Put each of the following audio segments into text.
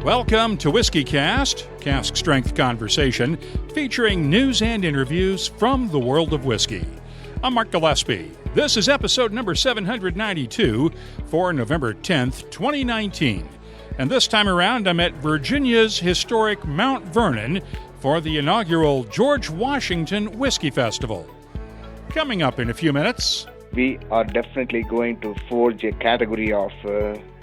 Welcome to WhiskyCast, cask strength conversation featuring news and interviews from the world of whiskey. I'm Mark Gillespie. This is episode number 792 for November 10th, 2019. And this time around, I'm at Virginia's historic Mount Vernon for the inaugural George Washington Whisky Festival. Coming up in a few minutes, we are definitely going to forge a category of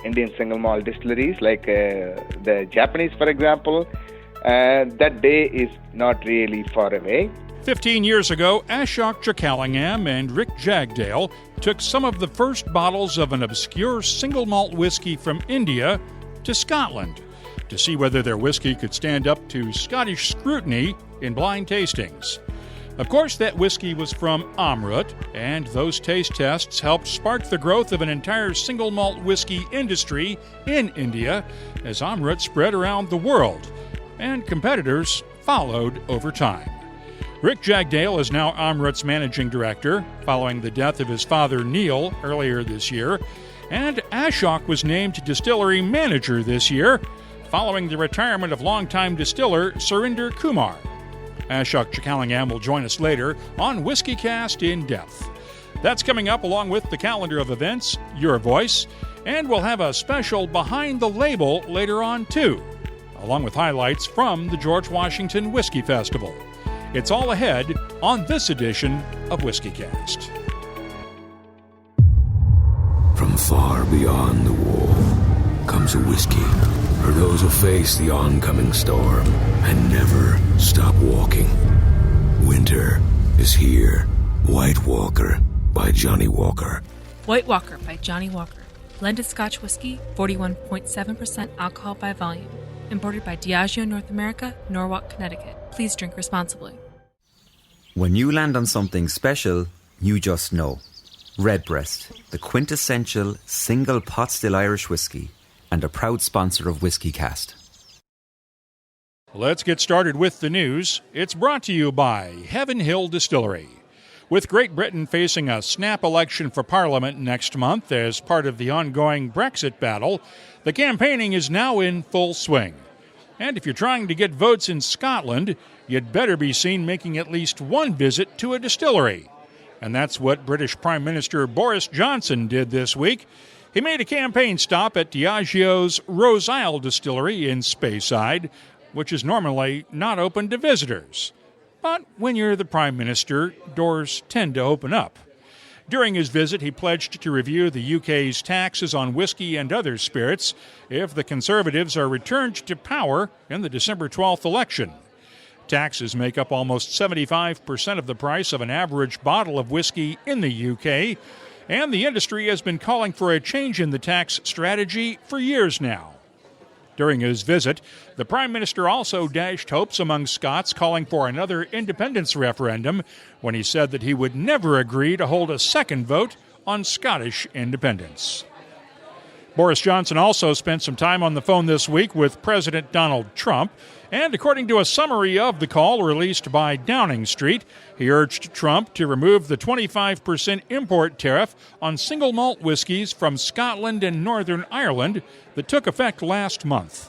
Indian single malt distilleries like the Japanese, for example. That day is not really far away. 15 years ago, Ashok Chokalingam and Rick Jagdale took some of the first bottles of an obscure single malt whiskey from India to Scotland to see whether their whiskey could stand up to Scottish scrutiny in blind tastings. Of course, that whiskey was from Amrut, and those taste tests helped spark the growth of an entire single malt whiskey industry in India as Amrut spread around the world, and competitors followed over time. Rick Jagdale is now Amrut's managing director, following the death of his father Neil earlier this year, and Ashok was named distillery manager this year, following the retirement of longtime distiller Surinder Kumar. Ashok Chokalingam will join us later on WhiskyCast In-Depth. That's coming up along with the calendar of events, Your Voice, and we'll have a special Behind the Label later on too, along with highlights from the George Washington Whisky Festival. It's all ahead on this edition of WhiskyCast. From far beyond the wall comes a whiskey for those who face the oncoming storm and never stop walking. Winter is here. White Walker by Johnny Walker. White Walker by Johnny Walker. Blended Scotch Whisky, 41.7% alcohol by volume. Imported by Diageo North America, Norwalk, Connecticut. Please drink responsibly. When you land on something special, you just know. Redbreast, the quintessential single pot still Irish whiskey, and a proud sponsor of WhiskyCast. Let's get started with the news. It's brought to you by Heaven Hill Distillery. With Great Britain facing a snap election for Parliament next month as part of the ongoing Brexit battle, the campaigning is now in full swing. And if you're trying to get votes in Scotland, you'd better be seen making at least one visit to a distillery. And that's what British Prime Minister Boris Johnson did this week. He made a campaign stop at Diageo's Rose Isle distillery in Speyside, which is normally not open to visitors. But when you're the Prime Minister, doors tend to open up. During his visit, he pledged to review the UK's taxes on whiskey and other spirits if the Conservatives are returned to power in the December 12th election. Taxes make up almost 75% of the price of an average bottle of whiskey in the UK, and the industry has been calling for a change in the tax strategy for years now. During his visit, the Prime Minister also dashed hopes among Scots calling for another independence referendum when he said that he would never agree to hold a second vote on Scottish independence. Boris Johnson also spent some time on the phone this week with President Donald Trump, and according to a summary of the call released by Downing Street, he urged Trump to remove the 25% import tariff on single malt whiskies from Scotland and Northern Ireland that took effect last month.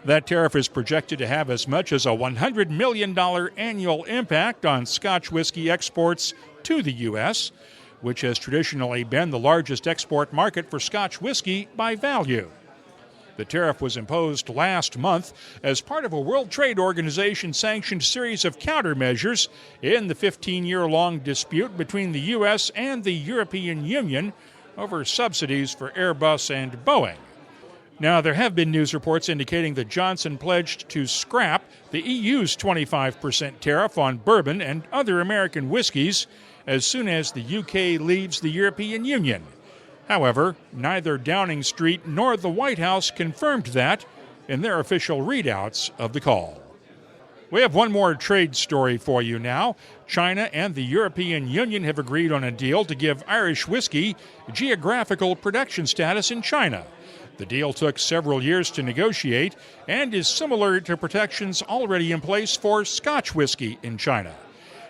That tariff is projected to have as much as a $100 million annual impact on Scotch whisky exports to the U.S., which has traditionally been the largest export market for Scotch whisky by value. The tariff was imposed last month as part of a World Trade Organization-sanctioned series of countermeasures in the 15-year-long dispute between the U.S. and the European Union over subsidies for Airbus and Boeing. Now, there have been news reports indicating that Johnson pledged to scrap the EU's 25% tariff on bourbon and other American whiskeys as soon as the UK leaves the European Union. However, neither Downing Street nor the White House confirmed that in their official readouts of the call. We have one more trade story for you now. China and the European Union have agreed on a deal to give Irish whiskey geographical production status in China. The deal took several years to negotiate and is similar to protections already in place for Scotch whisky in China.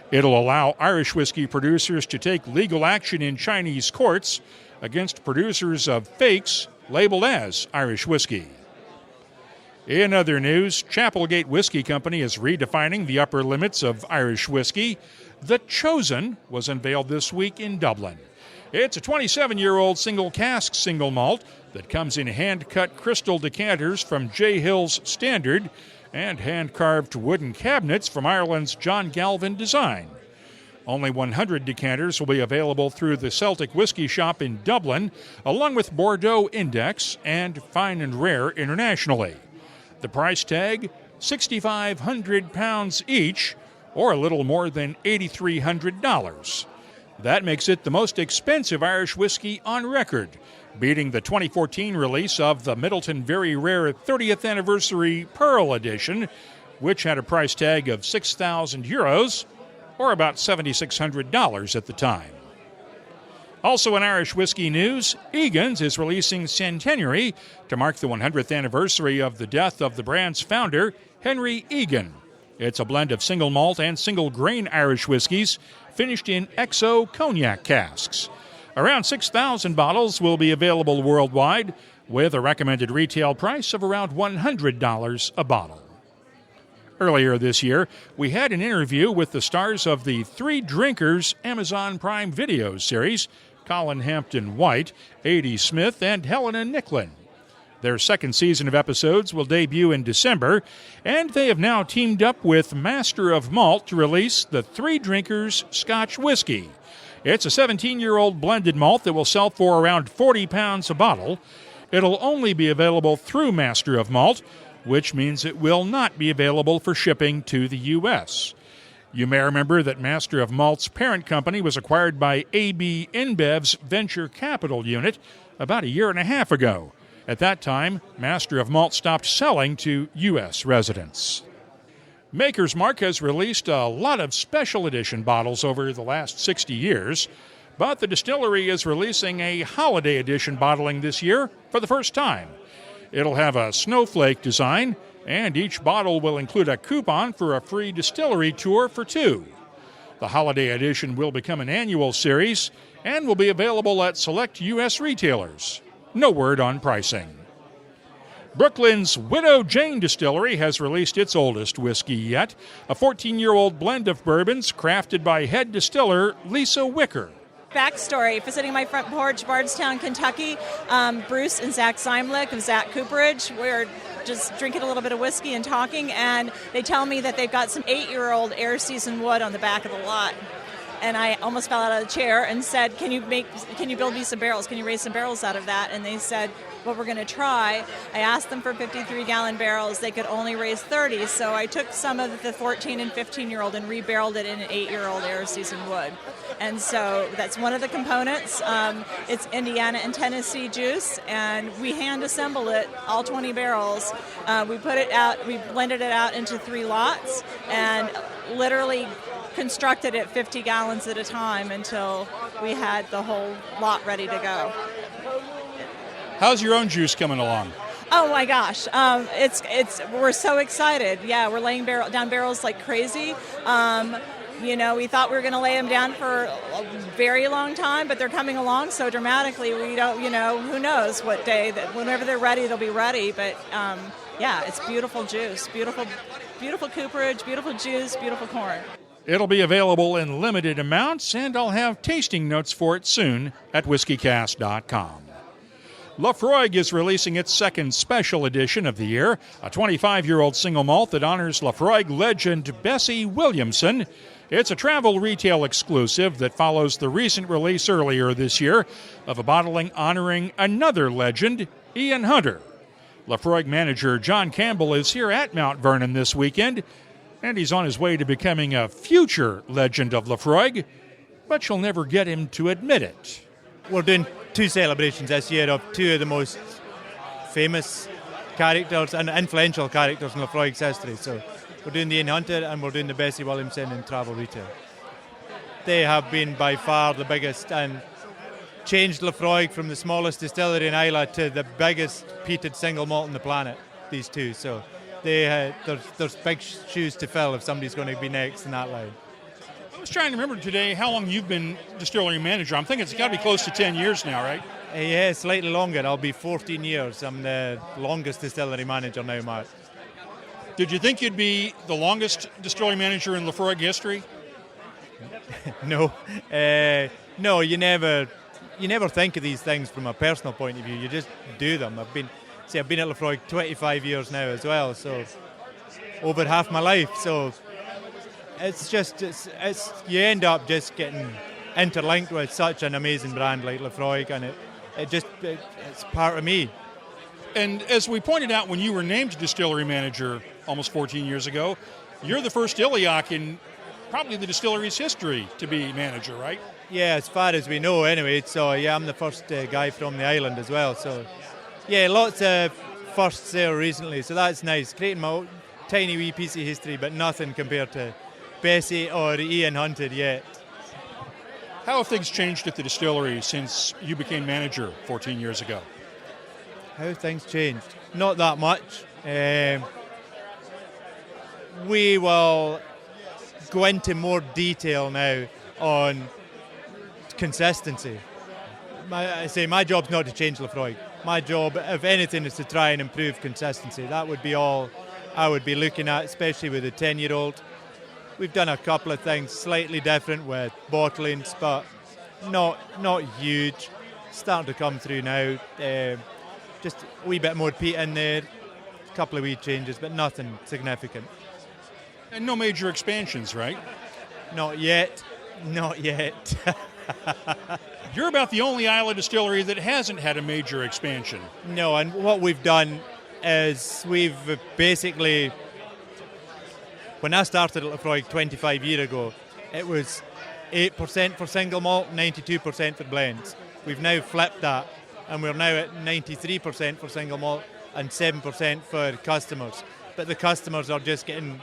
It'll allow Irish whiskey producers to take legal action in Chinese courts against producers of fakes labeled as Irish whiskey. In other news, Chapelgate Whiskey Company is redefining the upper limits of Irish whiskey. The Chosen was unveiled this week in Dublin. It's a 27-year-old single cask single malt that comes in hand-cut crystal decanters from J. Hill's Standard and hand-carved wooden cabinets from Ireland's John Galvin design. Only 100 decanters will be available through the Celtic Whisky Shop in Dublin, along with Bordeaux Index and Fine and Rare internationally. The price tag, £6,500 each, or a little more than $8,300. That makes it the most expensive Irish whiskey on record, beating the 2014 release of the Middleton Very Rare 30th Anniversary Pearl Edition, which had a price tag of €6,000, or about $7,600 at the time. Also in Irish whiskey news, Egan's is releasing Centenary to mark the 100th anniversary of the death of the brand's founder, Henry Egan. It's a blend of single malt and single grain Irish whiskies finished in XO cognac casks. Around 6,000 bottles will be available worldwide, with a recommended retail price of around $100 a bottle. Earlier this year, we had an interview with the stars of the Three Drinkers Amazon Prime Video series, Colin Hampton White, A.D. Smith, and Helena Nicklin. Their second season of episodes will debut in December, and they have now teamed up with Master of Malt to release the Three Drinkers Scotch Whisky. It's a 17-year-old blended malt that will sell for around £40 a bottle. It'll only be available through Master of Malt, which means it will not be available for shipping to the U.S. You may remember that Master of Malt's parent company was acquired by AB InBev's venture capital unit about a year and a half ago. At that time, Master of Malt stopped selling to U.S. residents. Maker's Mark has released a lot of special edition bottles over the last 60 years, but the distillery is releasing a holiday edition bottling this year for the first time. It'll have a snowflake design, and each bottle will include a coupon for a free distillery tour for two. The holiday edition will become an annual series and will be available at select U.S. retailers. No word on pricing. Brooklyn's Widow Jane Distillery has released its oldest whiskey yet, a 14-year-old blend of bourbons crafted by head distiller Lisa Wicker. Backstory, sitting on my front porch, Bardstown, Kentucky, Bruce and Zach Simlick of Zach Cooperage, we're just drinking a little bit of whiskey and talking, and they tell me that they've got some 8-year-old air seasoned wood on the back of the lot. And I almost fell out of the chair and said, can you build me some barrels? Can you raise some barrels out of that? And they said, well, we're going to try. I asked them for 53-gallon barrels. They could only raise 30, so I took some of the 14 and 15-year-old and rebarreled it in an 8-year-old air-seasoned wood. And so that's one of the components. It's Indiana and Tennessee juice, and we hand-assemble it, all 20 barrels. We put it out, we blended it out into 3 lots, and literally constructed it 50 gallons at a time until we had the whole lot ready to go. How's your own juice coming along? Oh my gosh, we're so excited. Yeah, we're laying down barrels like crazy. We thought we were going to lay them down for a very long time, but they're coming along so dramatically. We don't, who knows what day whenever they're ready, they'll be ready. But it's beautiful juice, beautiful cooperage, beautiful juice, beautiful corn. It'll be available in limited amounts, and I'll have tasting notes for it soon at whiskycast.com. Lafroig is releasing its second special edition of the year, a 25-year-old single malt that honors Lafroig legend Bessie Williamson. It's a travel retail exclusive that follows the recent release earlier this year of a bottling honoring another legend, Ian Hunter. Lafroig manager John Campbell is here at Mount Vernon this weekend, and he's on his way to becoming a future legend of Lafroig, but you'll never get him to admit it. We're doing 2 celebrations this year of 2 of the most famous characters and influential characters in Lafroig's history. So we're doing the Ian Hunter and we're doing the Bessie Williamson in travel retail. They have been by far the biggest and changed Lafroig from the smallest distillery in Islay to the biggest peated single malt on the planet, these 2. So there's big shoes to fill if somebody's going to be next in that line. I was trying to remember today how long you've been distillery manager. I'm thinking it's got to be close to 10 years now, right? Yeah, slightly longer. I'll be 14 years. I'm the longest distillery manager now, Mark. Did you think you'd be the longest distillery manager in Laphroaig history? No. No, you never think of these things from a personal point of view. You just do them. I've been at Laphroaig 25 years now as well, so over half my life. So it's you end up just getting interlinked with such an amazing brand like Laphroaig, and it's part of me. And as we pointed out when you were named distillery manager almost 14 years ago, you're the first Iliac in probably the distillery's history to be manager, right? Yeah, as far as we know anyway. So yeah, I'm the first guy from the island as well. So yeah, lots of firsts there recently, so that's nice. Creating my own tiny wee piece of history, but nothing compared to Bessie or Ian Hunted yet. How have things changed at the distillery since you became manager 14 years ago? How have things changed? Not that much. We will go into more detail now on consistency. My job's not to change Laphroaig. My job, if anything, is to try and improve consistency. That would be all I would be looking at, especially with a 10-year-old. We've done a couple of things slightly different with bottlings, but not huge. Starting to come through now. Just a wee bit more peat in there, a couple of wee changes, but nothing significant. And no major expansions, right? Not yet. You're about the only Isla distillery that hasn't had a major expansion. No, and what we've done is we've basically, when I started at Laphroaig 25 years ago, it was 8% for single malt, 92% for blends. We've now flipped that, and we're now at 93% for single malt and 7% for customers. But the customers are just getting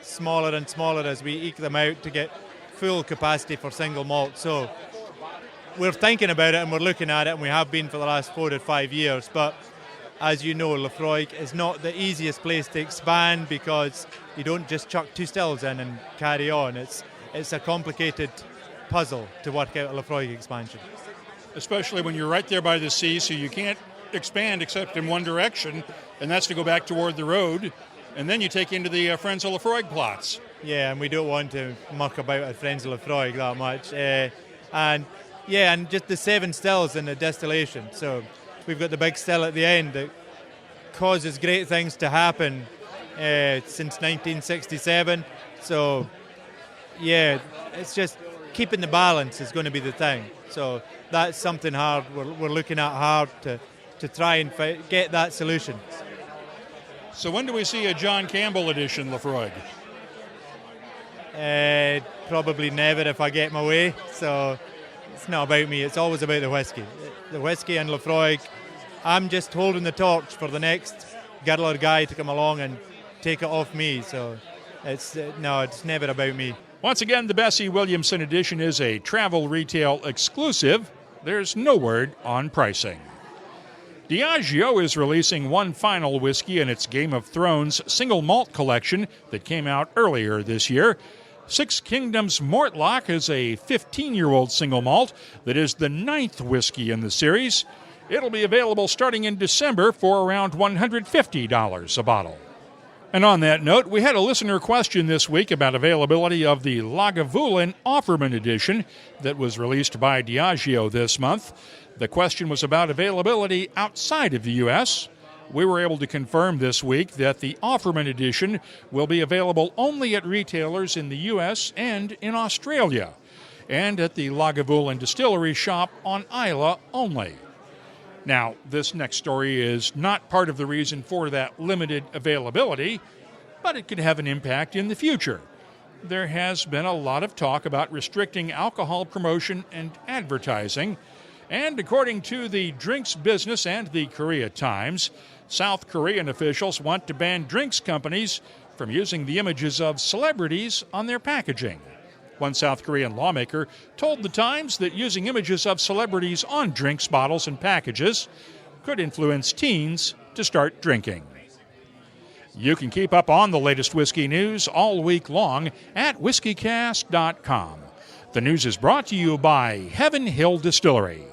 smaller and smaller as we eke them out to get full capacity for single malt. So we're thinking about it and we're looking at it, and we have been for the last 4 to 5 years. But as you know, Laphroaig is not the easiest place to expand because you don't just chuck 2 stills in and carry on. It's a complicated puzzle to work out a Laphroaig expansion. Especially when you're right there by the sea, so you can't expand except in one direction, and that's to go back toward the road, and then you take into the Friends of Laphroaig plots. Yeah, and we don't want to muck about at Friends of Laphroaig that much. And just the 7 stills in the distillation. So we've got the big still at the end that causes great things to happen since 1967. So yeah, it's just keeping the balance is going to be the thing. So that's something hard. We're looking at hard to try and get that solution. So when do we see a John Campbell edition Laphroaig? Probably never if I get my way. So it's not about me. It's always about the whiskey. The whiskey and Laphroaig. I'm just holding the torch for the next girl or guy to come along and take it off me. So it's never about me. Once again, the Bessie Williamson edition is a travel retail exclusive. There's no word on pricing. Diageo is releasing one final whiskey in its Game of Thrones single malt collection that came out earlier this year. Six Kingdoms Mortlach is a 15-year-old single malt that is the 9th whiskey in the series. It'll be available starting in December for around $150 a bottle. And on that note, we had a listener question this week about availability of the Lagavulin Offerman edition that was released by Diageo this month. The question was about availability outside of the U.S. We were able to confirm this week that the Offerman edition will be available only at retailers in the U.S. and in Australia, and at the Lagavulin Distillery shop on Islay only. Now, this next story is not part of the reason for that limited availability, but it could have an impact in the future. There has been a lot of talk about restricting alcohol promotion and advertising, and according to the Drinks Business and the Korea Times, South Korean officials want to ban drinks companies from using the images of celebrities on their packaging. One South Korean lawmaker told the Times that using images of celebrities on drinks bottles and packages could influence teens to start drinking. You can keep up on the latest whiskey news all week long at WhiskyCast.com. The news is brought to you by Heaven Hill Distillery.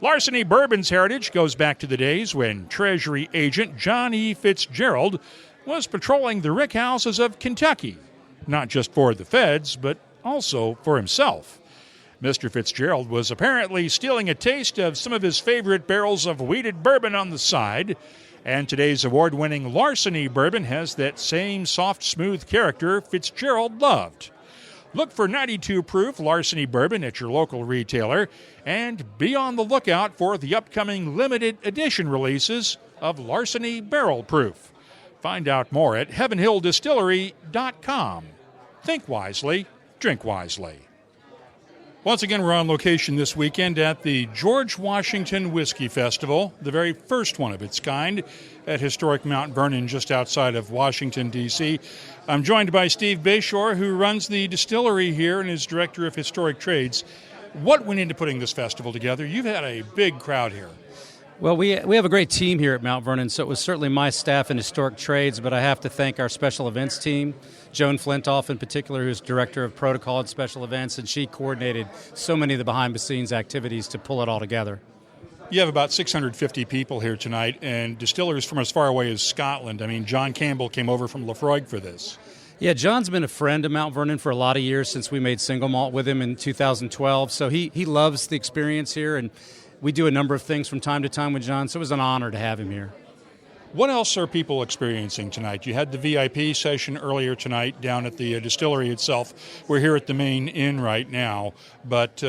Larceny Bourbon's heritage goes back to the days when Treasury agent John E. Fitzgerald was patrolling the rick houses of Kentucky, not just for the feds, but also for himself. Mr. Fitzgerald was apparently stealing a taste of some of his favorite barrels of wheated bourbon on the side, and today's award-winning Larceny bourbon has that same soft, smooth character Fitzgerald loved. Look for 92 proof Larceny bourbon at your local retailer, and be on the lookout for the upcoming limited edition releases of Larceny Barrel Proof. Find out more at heavenhilldistillery.com. Think wisely, drink wisely. Once again, we're on location this weekend at the George Washington Whisky Festival, the very first one of its kind at historic Mount Vernon just outside of Washington, D.C. I'm joined by Steve Bayshore, who runs the distillery here and is Director of Historic Trades. What went into putting this festival together? You've had a big crowd here. Well, we have a great team here at Mount Vernon, so it was certainly my staff in Historic Trades, but I have to thank our special events team, Joan Flintoff in particular, who's Director of Protocol and Special Events, and she coordinated so many of the behind-the-scenes activities to pull it all together. You have about 650 people here tonight, and distillers from as far away as Scotland. I mean, John Campbell came over from Lafroig for this. Yeah, John's been a friend of Mount Vernon for a lot of years since we made single malt with him in 2012, so he loves the experience here, and we do a number of things from time to time with John, so it was an honor to have him here. What else are people experiencing tonight? You had the VIP session earlier tonight down at the distillery itself. We're here at the main inn right now, but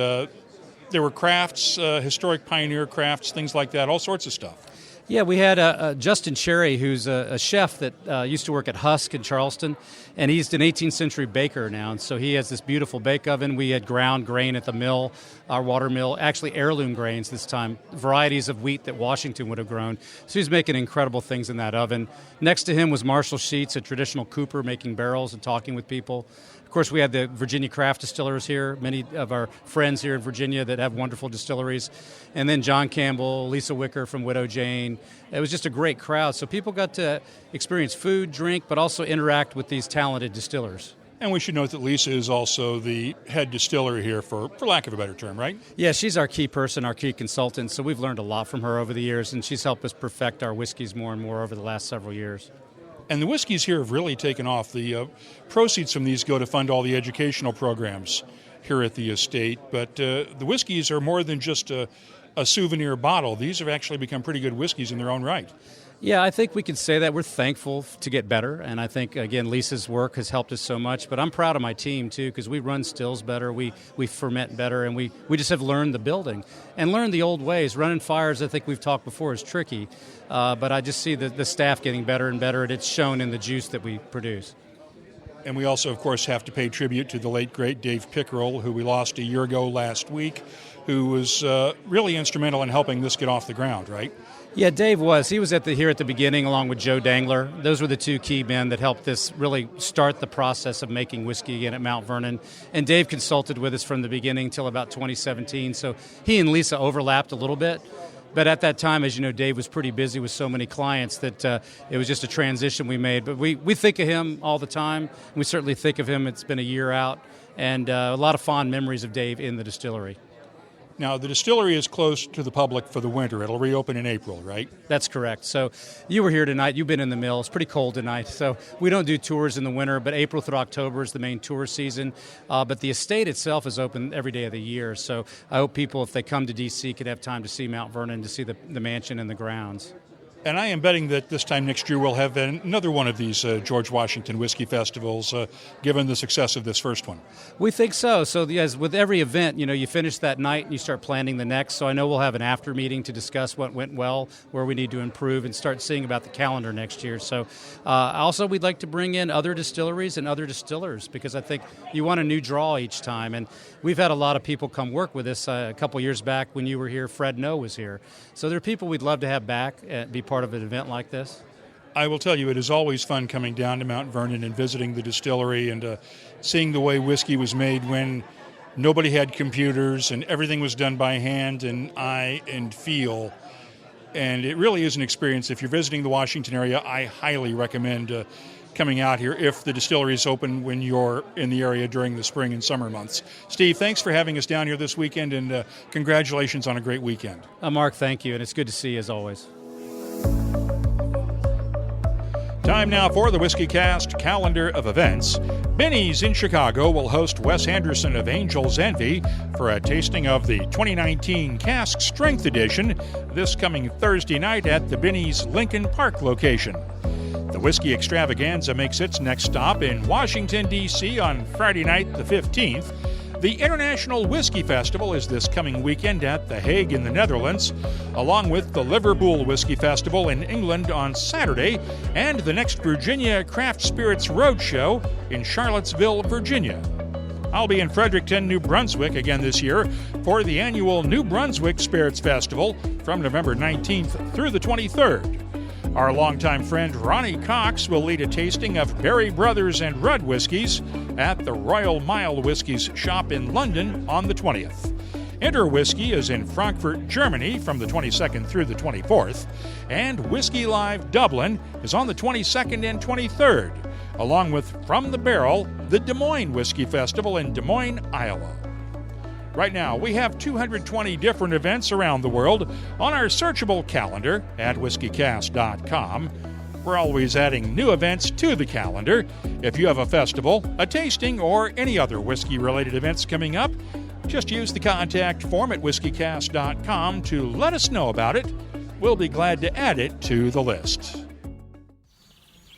there were crafts, historic pioneer crafts, things like that, all sorts of stuff. Yeah, we had Justin Cherry, who's a chef that used to work at Husk in Charleston, and he's an 18th century baker now, and so he has this beautiful bake oven. We had ground grain at the mill, our water mill, actually heirloom grains this time, varieties of wheat that Washington would have grown. So he's making incredible things in that oven. Next to him was Marshall Sheets, a traditional cooper, making barrels and talking with people. Of course, we had the Virginia craft distillers here, many of our friends here in Virginia that have wonderful distilleries. And then John Campbell, Lisa Wicker from Widow Jane. It was just a great crowd. So people got to experience food, drink, but also interact with these talented distillers. And we should note that Lisa is also the head distiller here, for lack of a better term, right? Yeah, she's our key person, our key consultant. So we've learned a lot from her over the years, and she's helped us perfect our whiskeys more and more over the last several years. And the whiskeys here have really taken off. The proceeds from these go to fund all the educational programs here at the estate. But the whiskeys are more than just a souvenir bottle. These have actually become pretty good whiskeys in their own right. Yeah, I think we can say that. We're thankful to get better, and I think, again, Lisa's work has helped us so much. But I'm proud of my team, too, because we run stills better, we ferment better, and we just have learned the building and learned the old ways. Running fires, I think we've talked before, is tricky, but I just see the staff getting better and better, and it's shown in the juice that we produce. And we also, of course, have to pay tribute to the late, great Dave Pickerel, who we lost a year ago last week, who was really instrumental in helping this get off the ground, right? Yeah, Dave was. He was here at the beginning along with Joe Dangler. Those were the two key men that helped this really start the process of making whiskey again at Mount Vernon. And Dave consulted with us from the beginning till about 2017. So he and Lisa overlapped a little bit. But at that time, as you know, Dave was pretty busy with so many clients that it was just a transition we made. But we think of him all the time. We certainly think of him. It's been a year out. And a lot of fond memories of Dave in the distillery. Now, the distillery is closed to the public for the winter. It'll reopen in April, right? That's correct. So you were here tonight. You've been in the mill. It's pretty cold tonight. So we don't do tours in the winter, but April through October is the main tour season. But the estate itself is open every day of the year. So I hope people, if they come to D.C., could have time to see Mount Vernon, to see the mansion and the grounds. And I am betting that this time next year we'll have another one of these George Washington Whisky Festivals, given the success of this first one. We think so. So as with every event, you finish that night and you start planning the next. So I know we'll have an after meeting to discuss what went well, where we need to improve, and start seeing about the calendar next year. So also we'd like to bring in other distilleries and other distillers, because I think you want a new draw each time. And we've had a lot of people come work with us. A couple years back when you were here, Fred Noe was here. So there are people we'd love to have back and be part of an event like this. I will tell you, it is always fun coming down to Mount Vernon and visiting the distillery and seeing the way whiskey was made when nobody had computers and everything was done by hand and eye and feel. And it really is an experience. If you're visiting the Washington area, I highly recommend coming out here if the distillery is open when you're in the area during the spring and summer months. Steve, thanks for having us down here this weekend, and congratulations on a great weekend. Mark, thank you, and it's good to see you as always. Time now for the WhiskyCast calendar of events. Benny's in Chicago will host Wes Henderson of Angel's Envy for a tasting of the 2019 Cask Strength Edition this coming Thursday night at the Benny's Lincoln Park location. The Whiskey Extravaganza makes its next stop in Washington, D.C. on Friday night the 15th. The International Whisky Festival is this coming weekend at The Hague in the Netherlands, along with the Liverpool Whisky Festival in England on Saturday and the next Virginia Craft Spirits Roadshow in Charlottesville, Virginia. I'll be in Fredericton, New Brunswick again this year for the annual New Brunswick Spirits Festival from November 19th through the 23rd. Our longtime friend Ronnie Cox will lead a tasting of Berry Brothers and Rudd whiskies at the Royal Mile Whiskies shop in London on the 20th. Inter Whiskey is in Frankfurt, Germany from the 22nd through the 24th, and Whiskey Live Dublin is on the 22nd and 23rd, along with From the Barrel, the Des Moines Whiskey Festival in Des Moines, Iowa. Right now, we have 220 different events around the world on our searchable calendar at whiskycast.com. We're always adding new events to the calendar. If you have a festival, a tasting, or any other whiskey-related events coming up, just use the contact form at whiskycast.com to let us know about it. We'll be glad to add it to the list.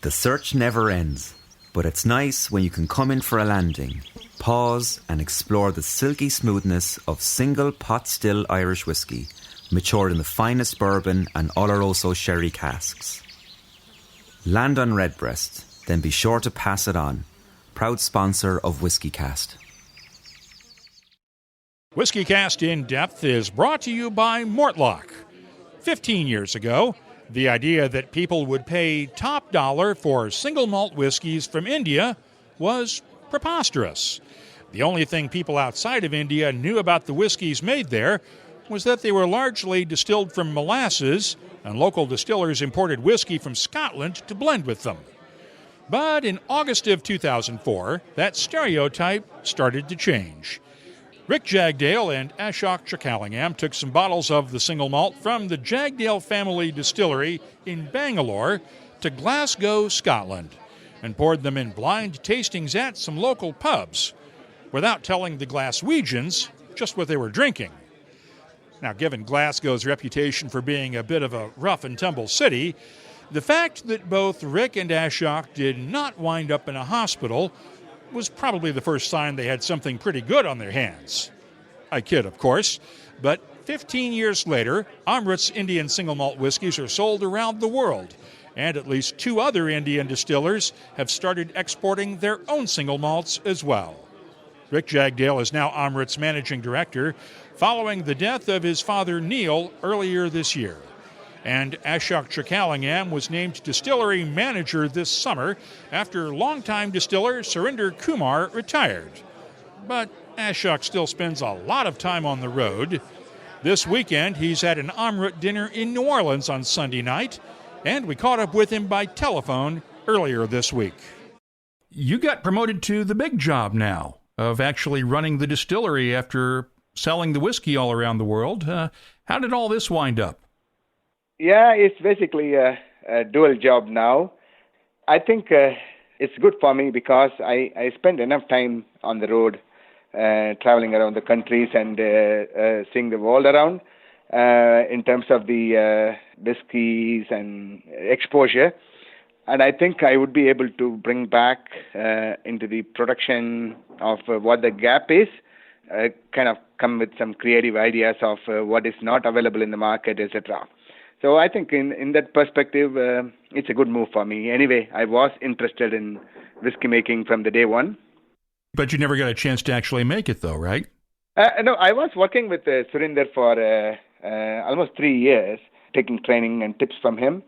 The search never ends, but it's nice when you can come in for a landing, pause and explore the silky smoothness of single pot still Irish whiskey, matured in the finest bourbon and Oloroso sherry casks. Land on Redbreast, then be sure to pass it on. Proud sponsor of WhiskyCast. WhiskyCast In-Depth is brought to you by Mortlock. 15 years ago, the idea that people would pay top dollar for single malt whiskies from India was preposterous. The only thing people outside of India knew about the whiskies made there was that they were largely distilled from molasses, and local distillers imported whiskey from Scotland to blend with them. But in August of 2004, that stereotype started to change. Rick Jagdale and Ashok Chokalingam took some bottles of the single malt from the Jagdale family distillery in Bangalore to Glasgow, Scotland, and poured them in blind tastings at some local pubs, without telling the Glaswegians just what they were drinking. Now, given Glasgow's reputation for being a bit of a rough-and-tumble city, the fact that both Rick and Ashok did not wind up in a hospital was probably the first sign they had something pretty good on their hands. I kid, of course, but 15 years later, Amrut's Indian single malt whiskies are sold around the world, and at least 2 other Indian distillers have started exporting their own single malts as well. Rick Jagdale is now Amrut's managing director, following the death of his father Neil earlier this year. And Ashok Chokalingam was named distillery manager this summer after longtime distiller Surinder Kumar retired. But Ashok still spends a lot of time on the road. This weekend, he's at an Amrut dinner in New Orleans on Sunday night, and we caught up with him by telephone earlier this week. You got promoted to the big job now of actually running the distillery after selling the whiskey all around the world. How did all this wind up? Yeah, it's basically a dual job now. I think it's good for me because I spend enough time on the road, traveling around the countries and seeing the world around in terms of the whiskies and exposure. And I think I would be able to bring back into the production of what the gap is, kind of come with some creative ideas of what is not available in the market, etc. So I think in that perspective, it's a good move for me. Anyway, I was interested in whiskey making from the day one. But you never got a chance to actually make it, though, right? No, I was working with Surinder for almost 3 years, taking training and tips from him.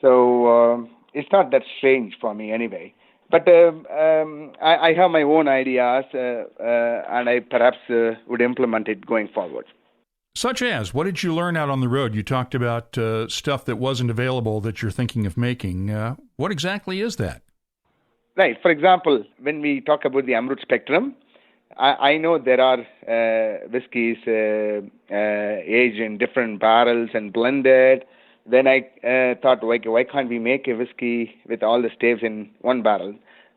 So it's not that strange for me anyway. But I have my own ideas, and I perhaps would implement it going forward. Such as, what did you learn out on the road? You talked about stuff that wasn't available that you're thinking of making. What exactly is that? Right. For example, when we talk about the Amrut spectrum, I know there are whiskies aged in different barrels and blended. then I thought, why can't we make a whiskey with all the staves in one barrel?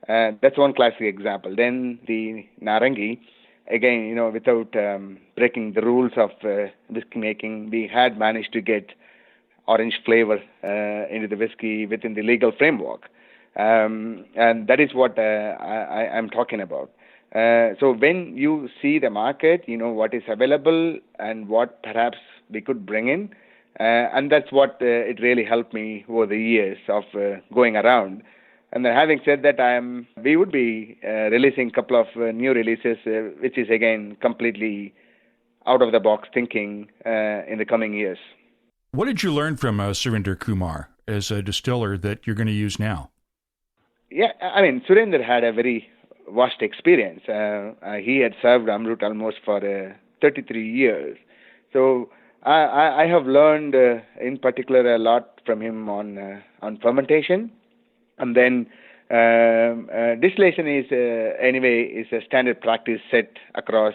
That's one classic example. Then the Narangi, again, without breaking the rules of whiskey making, we had managed to get orange flavor into the whiskey within the legal framework. And that is what I'm talking about. So when you see the market, what is available and what perhaps we could bring in, and that's what it really helped me over the years of going around. And then having said that, we would be releasing a couple of new releases, which is again completely out of the box thinking in the coming years. What did you learn from Surinder Kumar as a distiller that you're going to use now? Yeah, Surinder had a very vast experience. He had served Amrut almost for 33 years. So I have learned in particular a lot from him on fermentation. And then distillation is a standard practice set across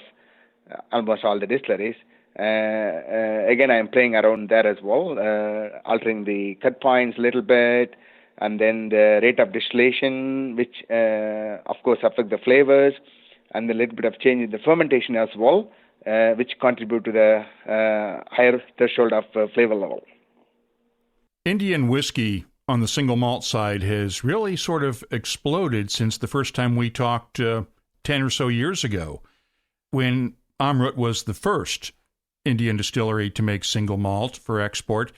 almost all the distilleries. Again, I'm playing around there as well, altering the cut points a little bit, and then the rate of distillation, which of course affect the flavors, and a little bit of change in the fermentation as well, which contribute to the higher threshold of flavor level. Indian whiskey on the single malt side has really sort of exploded since the first time we talked 10 or so years ago, when Amrut was the first Indian distillery to make single malt for export.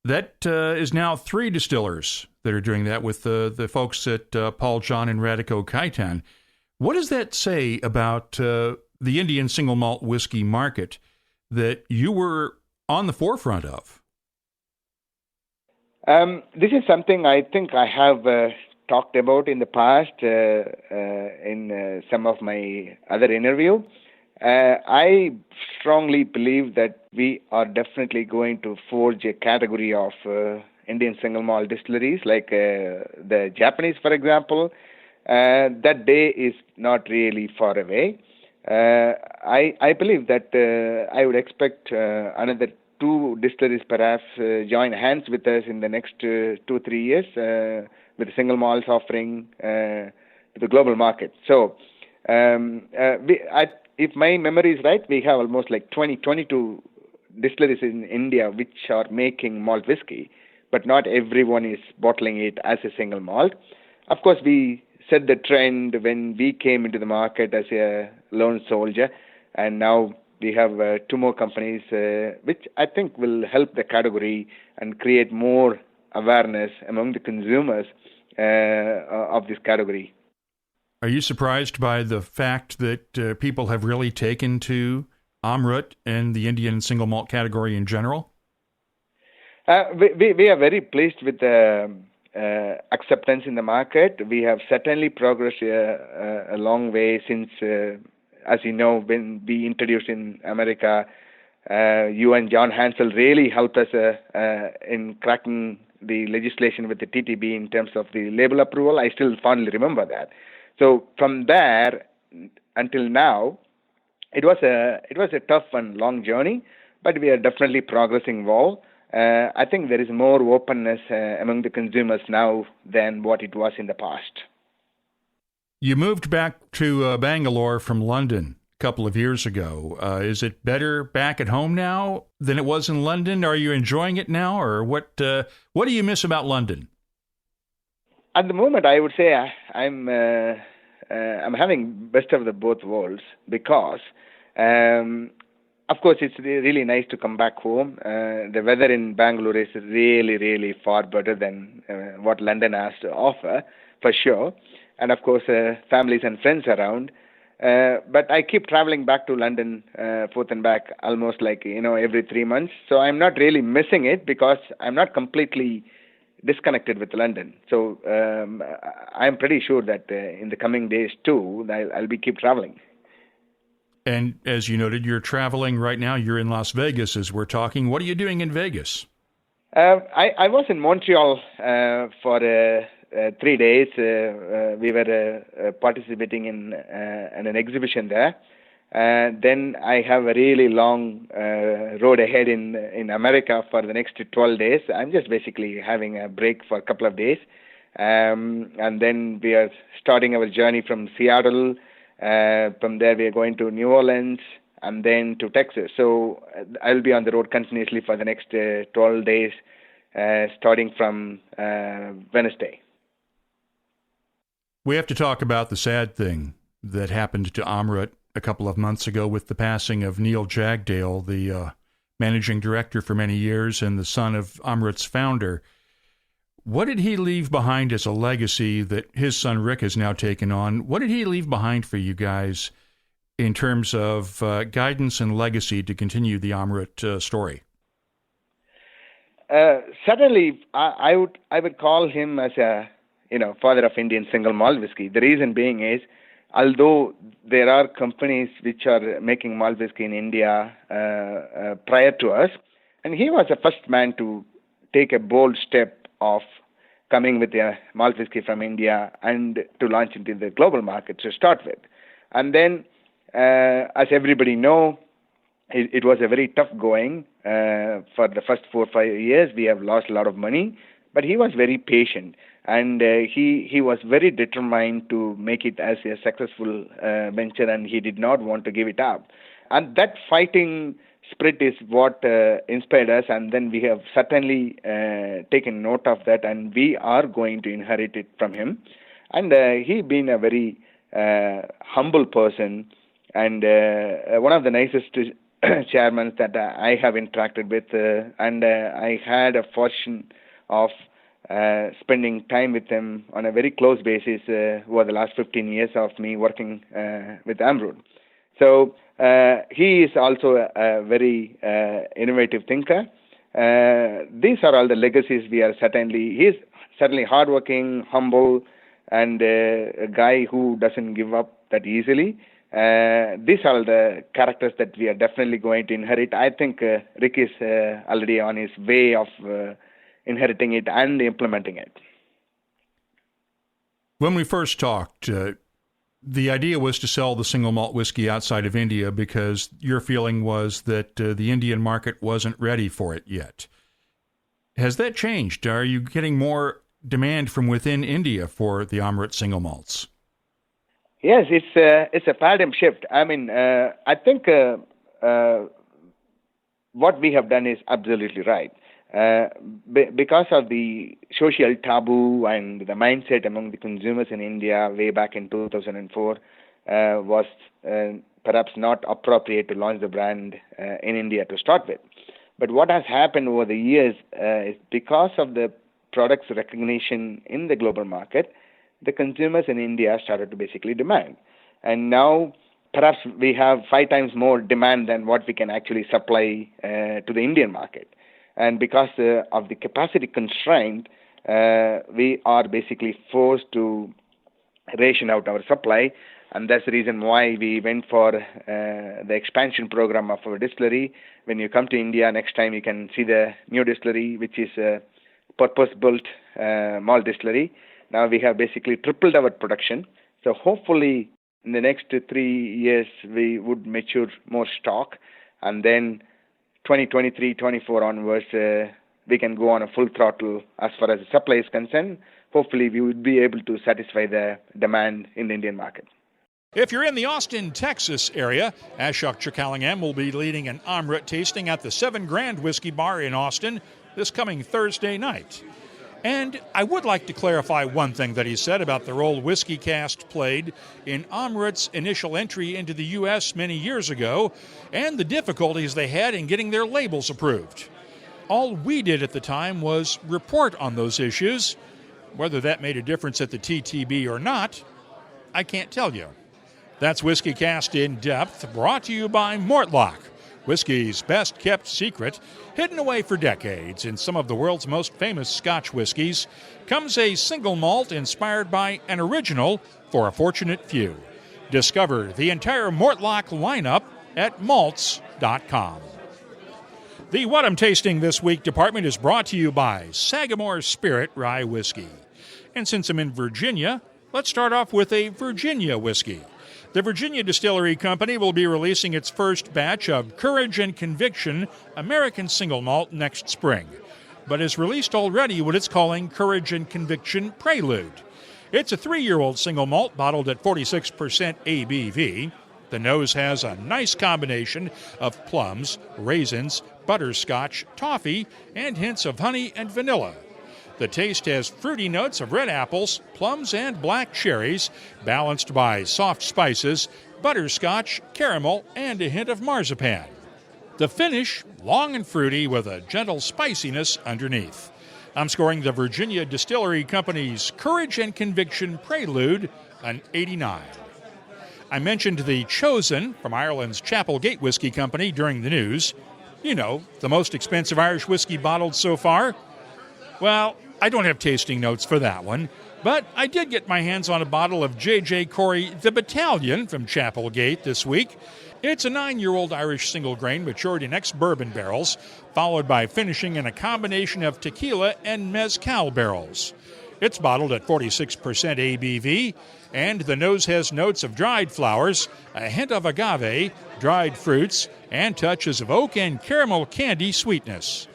That is now 3 distillers that are doing that with the folks at Paul John and Radico Khaitan. What does that say about the Indian single malt whiskey market that you were on the forefront of? This is something I think I have talked about in the past in some of my other interviews. I strongly believe that we are definitely going to forge a category of Indian single malt distilleries like the Japanese, for example. That day is not really far away. I believe that I would expect another 2 distilleries perhaps join hands with us in the next 2-3 years with single malts offering to the global market. So if my memory is right, we have almost like 22 distilleries in India which are making malt whiskey, but not everyone is bottling it as a single malt. Of course, we set the trend when we came into the market as a lone soldier, and now we have 2 more companies which I think will help the category and create more awareness among the consumers of this category. Are you surprised by the fact that people have really taken to Amrut and the Indian single malt category in general? We are very pleased with the acceptance in the market. We have certainly progressed a long way since, as you know, when we introduced in America, you and John Hansel really helped us in cracking the legislation with the TTB in terms of the label approval. I still fondly remember that. So from there until now, it was a tough and long journey, but we are definitely progressing well. I think there is more openness among the consumers now than what it was in the past. You moved back to Bangalore from London a couple of years ago. Is it better back at home now than it was in London? Are you enjoying it now, or what do you miss about London? At the moment, I would say I'm having best of the both worlds because, of course, it's really nice to come back home. The weather in Bangalore is really, really far better than what London has to offer, for sure. And, of course, families and friends around. But I keep traveling back to London forth and back almost like, every 3 months. So I'm not really missing it because I'm not completely disconnected with London. So I'm pretty sure that in the coming days too, I'll be keep traveling. And as you noted, you're traveling right now. You're in Las Vegas as we're talking. What are you doing in Vegas? I was in Montreal for 3 days. We were participating in an exhibition there. Then I have a really long road ahead in America for the next 12 days. I'm just basically having a break for a couple of days. And then we are starting our journey from Seattle. From there, we are going to New Orleans and then to Texas. So I'll be on the road continuously for the next 12 days, starting from Wednesday. We have to talk about the sad thing that happened to Amrut a couple of months ago with the passing of Neil Jagdale, the managing director for many years and the son of Amrut's founder. What did he leave behind as a legacy that his son Rick has now taken on? What did he leave behind for you guys in terms of guidance and legacy to continue the Amrut story? Certainly, I would call him as a father of Indian single malt whiskey. The reason being is, although there are companies which are making malt whiskey in India prior to us, and he was the first man to take a bold step of coming with a malt whiskey from India and to launch into the global market to start with. And then, as everybody know, it was a very tough going. For the first 4 or 5 years, we have lost a lot of money, but he was very patient. And he was very determined to make it as a successful venture, and he did not want to give it up. And that fighting spirit is what inspired us, and then we have certainly taken note of that, and we are going to inherit it from him. And he been a very humble person, and one of the nicest chairmen that I have interacted with, and I had a fortune of spending time with him on a very close basis over the last 15 years of me working with Amrut. So he is also a very innovative thinker. These are all the legacies we are certainly. He is certainly hardworking, humble, and a guy who doesn't give up that easily. These are the characters that we are definitely going to inherit. I think Rick is already on his way of inheriting it and implementing it. When we first talked, the idea was to sell the single malt whiskey outside of India because your feeling was that the Indian market wasn't ready for it yet. Has that changed? Are you getting more demand from within India for the Amrut single malts? Yes, it's a paradigm shift. I mean, I think what we have done is absolutely right. Because of the social taboo and the mindset among the consumers in India way back in 2004 was perhaps not appropriate to launch the brand in India to start with. But what has happened over the years is because of the product's recognition in the global market, the consumers in India started to basically demand. And now perhaps we have 5 times more demand than what we can actually supply to the Indian market. And because of the capacity constraint, we are basically forced to ration out our supply. And that's the reason why we went for the expansion program of our distillery. When you come to India next time, you can see the new distillery, which is a purpose-built malt distillery. Now we have basically tripled our production. So hopefully in the next 3 years, we would mature more stock. And then 2023-24 onwards, we can go on a full throttle as far as the supply is concerned. Hopefully, we would be able to satisfy the demand in the Indian market. If you're in the Austin, Texas area, Ashok Chokalingam will be leading an Amrut tasting at the 7 Grand Whiskey Bar in Austin this coming Thursday night. And I would like to clarify one thing that he said about the role WhiskyCast played in Amrut's initial entry into the U.S. many years ago and the difficulties they had in getting their labels approved. All we did at the time was report on those issues. Whether that made a difference at the TTB or not, I can't tell you. That's WhiskyCast In-Depth, brought to you by Mortlach, whiskey's best-kept secret, hidden away for decades in some of the world's most famous Scotch whiskies, comes a single malt inspired by an original for a fortunate few. Discover the entire Mortlach lineup at malts.com. The What I'm Tasting This Week department is brought to you by Sagamore Spirit Rye Whiskey. And since I'm in Virginia, let's start off with a Virginia whiskey. The Virginia Distillery Company will be releasing its first batch of Courage and Conviction American Single Malt next spring, but has released already what it's calling Courage and Conviction Prelude. It's a 3-year-old single malt bottled at 46% ABV. The nose has a nice combination of plums, raisins, butterscotch, toffee, and hints of honey and vanilla. The taste has fruity notes of red apples, plums, and black cherries, balanced by soft spices, butterscotch, caramel, and a hint of marzipan. The finish, long and fruity with a gentle spiciness underneath. I'm scoring the Virginia Distillery Company's Courage and Conviction Prelude an 89. I mentioned the Chosen from Ireland's Chapelgate Whisky Company during the news. You know, the most expensive Irish whiskey bottled so far. Well, I don't have tasting notes for that one, but I did get my hands on a bottle of J.J. Corey The Battalion from Chapelgate this week. It's a 9-year-old Irish single grain matured in ex-bourbon barrels, followed by finishing in a combination of tequila and mezcal barrels. It's bottled at 46% ABV, and the nose has notes of dried flowers, a hint of agave, dried fruits, and touches of oak and caramel candy sweetness.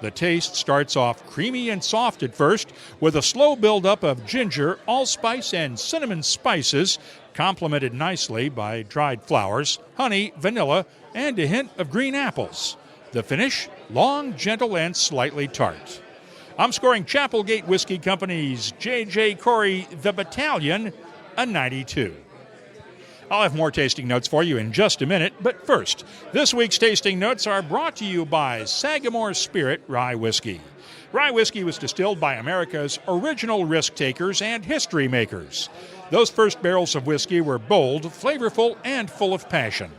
The taste starts off creamy and soft at first, with a slow build-up of ginger, allspice, and cinnamon spices, complemented nicely by dried flowers, honey, vanilla, and a hint of green apples. The finish, long, gentle, and slightly tart. I'm scoring Chapelgate Whisky Company's J.J. Corey The Battalion a 92. I'll have more tasting notes for you in just a minute, but first, this week's tasting notes are brought to you by Sagamore Spirit Rye Whiskey. Rye whiskey was distilled by America's original risk-takers and history makers. Those first barrels of whiskey were bold, flavorful, and full of passion.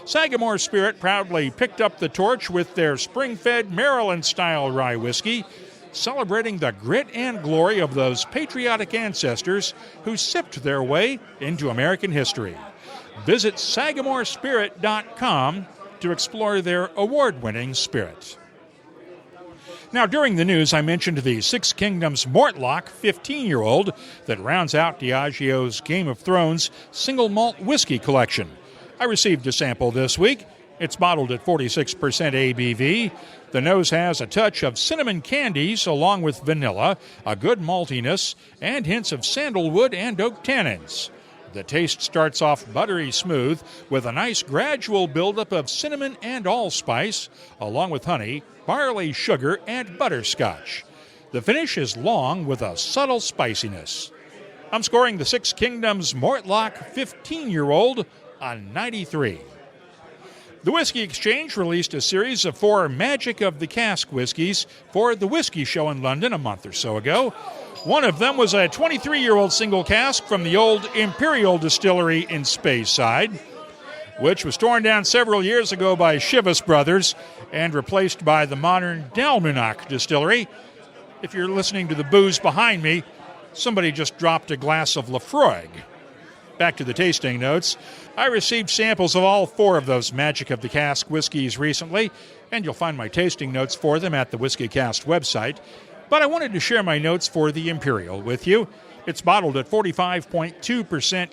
Sagamore Spirit proudly picked up the torch with their spring-fed Maryland-style rye whiskey, celebrating the grit and glory of those patriotic ancestors who sipped their way into American history. Visit SagamoreSpirit.com to explore their award-winning spirit. Now, during the news, I mentioned the Six Kingdoms Mortlach 15-year-old that rounds out Diageo's Game of Thrones single malt whiskey collection. I received a sample this week. It's bottled at 46% ABV. The nose has a touch of cinnamon candies along with vanilla, a good maltiness, and hints of sandalwood and oak tannins. The taste starts off buttery smooth with a nice gradual buildup of cinnamon and allspice, along with honey, barley sugar, and butterscotch. The finish is long with a subtle spiciness. I'm scoring the Six Kingdoms Mortlach 15-year-old a 93. The Whiskey Exchange released a series of 4 Magic of the Cask whiskies for the Whiskey Show in London a month or so ago. One of them was a 23-year-old single cask from the old Imperial Distillery in Speyside, which was torn down several years ago by Chivas Brothers and replaced by the modern Dalmunach Distillery. If you're listening to the booze behind me, somebody just dropped a glass of Lafroig. Back to the tasting notes. I received samples of all 4 of those Magic of the Cask whiskeys recently, and you'll find my tasting notes for them at the WhiskyCast website. But I wanted to share my notes for the Imperial with you. It's bottled at 45.2%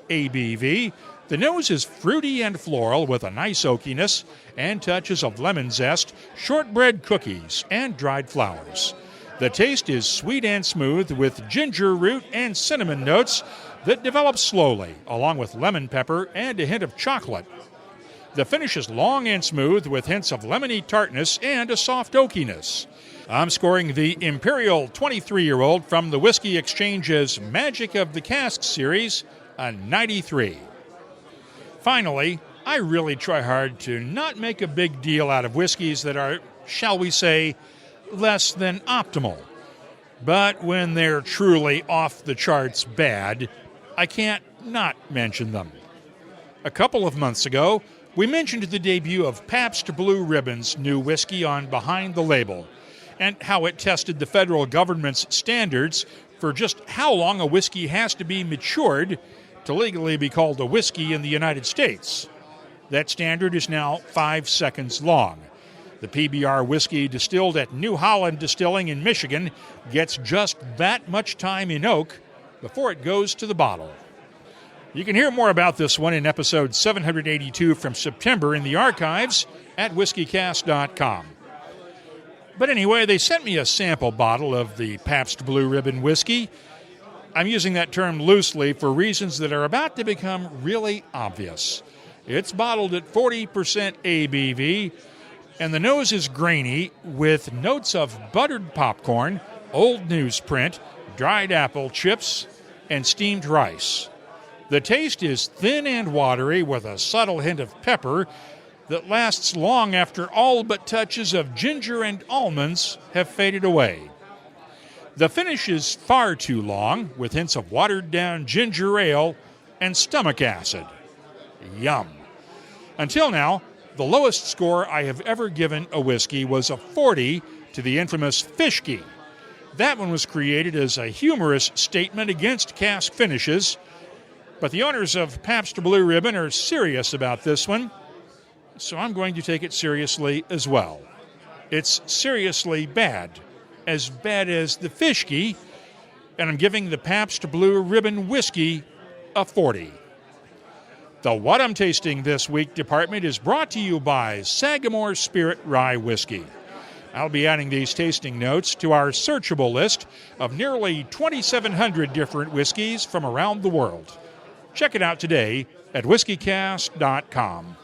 ABV. The nose is fruity and floral with a nice oakiness and touches of lemon zest, shortbread cookies, and dried flowers. The taste is sweet and smooth with ginger root and cinnamon notes that develop slowly, along with lemon pepper and a hint of chocolate. The finish is long and smooth with hints of lemony tartness and a soft oakiness. I'm scoring the Imperial 23-year-old from the Whiskey Exchange's Magic of the Cask series a 93. Finally, I really try hard to not make a big deal out of whiskeys that are, shall we say, less than optimal. But when they're truly off the charts bad, I can't not mention them. A couple of months ago, we mentioned the debut of Pabst Blue Ribbon's new whiskey on Behind the Label, and how it tested the federal government's standards for just how long a whiskey has to be matured to legally be called a whiskey in the United States. That standard is now 5 seconds long. The PBR whiskey distilled at New Holland Distilling in Michigan gets just that much time in oak before it goes to the bottle. You can hear more about this one in episode 782 from September in the archives at whiskycast.com. But anyway, they sent me a sample bottle of the Pabst Blue Ribbon whiskey. I'm using that term loosely for reasons that are about to become really obvious. It's bottled at 40% ABV, and the nose is grainy with notes of buttered popcorn, old newsprint, dried apple chips, and steamed rice. The taste is thin and watery with a subtle hint of pepper that lasts long after all but touches of ginger and almonds have faded away. The finish is far too long, with hints of watered-down ginger ale and stomach acid. Yum. Until now, the lowest score I have ever given a whiskey was a 40 to the infamous Fishki. That one was created as a humorous statement against cask finishes, but the owners of Pabst Blue Ribbon are serious about this one, so I'm going to take it seriously as well. It's seriously bad as the Fishki, and I'm giving the Pabst Blue Ribbon whiskey a 40. The What I'm Tasting This Week department is brought to you by Sagamore Spirit Rye Whiskey. I'll be adding these tasting notes to our searchable list of nearly 2,700 different whiskeys from around the world. Check it out today at whiskycast.com.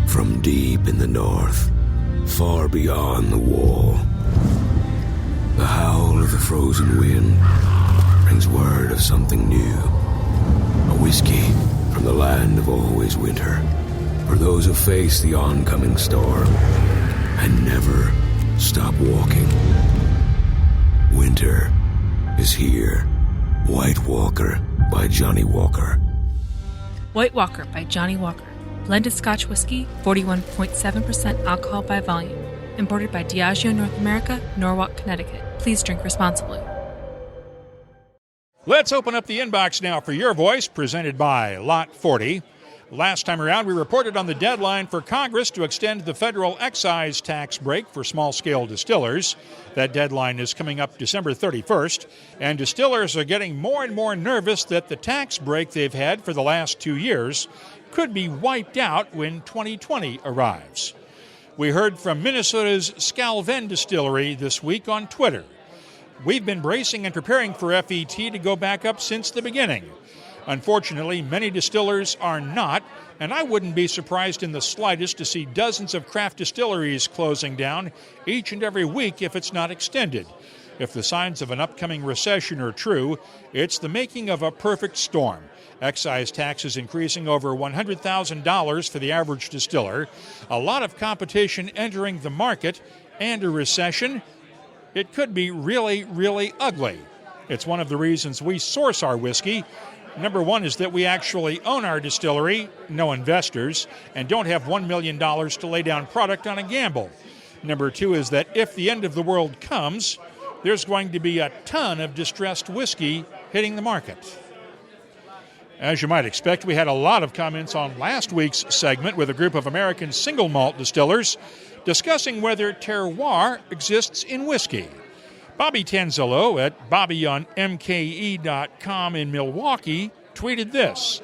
From deep in the north, far beyond the wall, the howl of the frozen wind brings word of something new. A whiskey from the land of always winter, for those who face the oncoming storm and never stop walking. Winter is here. White Walker by Johnny Walker. White Walker by Johnny Walker. Blended Scotch Whisky, 41.7% alcohol by volume. Imported by Diageo North America, Norwalk, Connecticut. Please drink responsibly. Let's open up the inbox now for your voice, presented by Lot 40. Last time around, we reported on the deadline for Congress to extend the federal excise tax break for small-scale distillers. That deadline is coming up December 31st, and distillers are getting more and more nervous that the tax break they've had for the last 2 years could be wiped out when 2020 arrives. We heard from Minnesota's Scalven Distillery this week on Twitter. We've been bracing and preparing for FET to go back up since the beginning. Unfortunately, many distillers are not, and I wouldn't be surprised in the slightest to see dozens of craft distilleries closing down each and every week if it's not extended. If the signs of an upcoming recession are true, it's the making of a perfect storm. Excise taxes increasing over $100,000 for the average distiller, a lot of competition entering the market, and a recession. It could be really, really ugly. It's one of the reasons we source our whiskey. Number one is that we actually own our distillery, no investors, and don't have $1 million to lay down product on a gamble. Number two is that if the end of the world comes, there's going to be a ton of distressed whiskey hitting the market. As you might expect, we had a lot of comments on last week's segment with a group of American single malt distillers discussing whether terroir exists in whiskey. Bobby Tanzillo at BobbyOnMKE.com in Milwaukee tweeted this.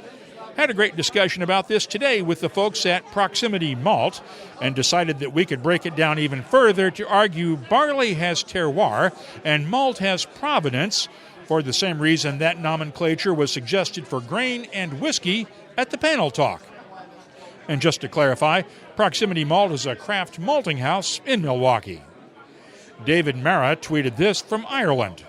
Had a great discussion about this today with the folks at Proximity Malt and decided that we could break it down even further to argue barley has terroir and malt has provenance for the same reason that nomenclature was suggested for grain and whiskey at the panel talk. And just to clarify, Proximity Malt is a craft malting house in Milwaukee. David Mara tweeted this from Ireland.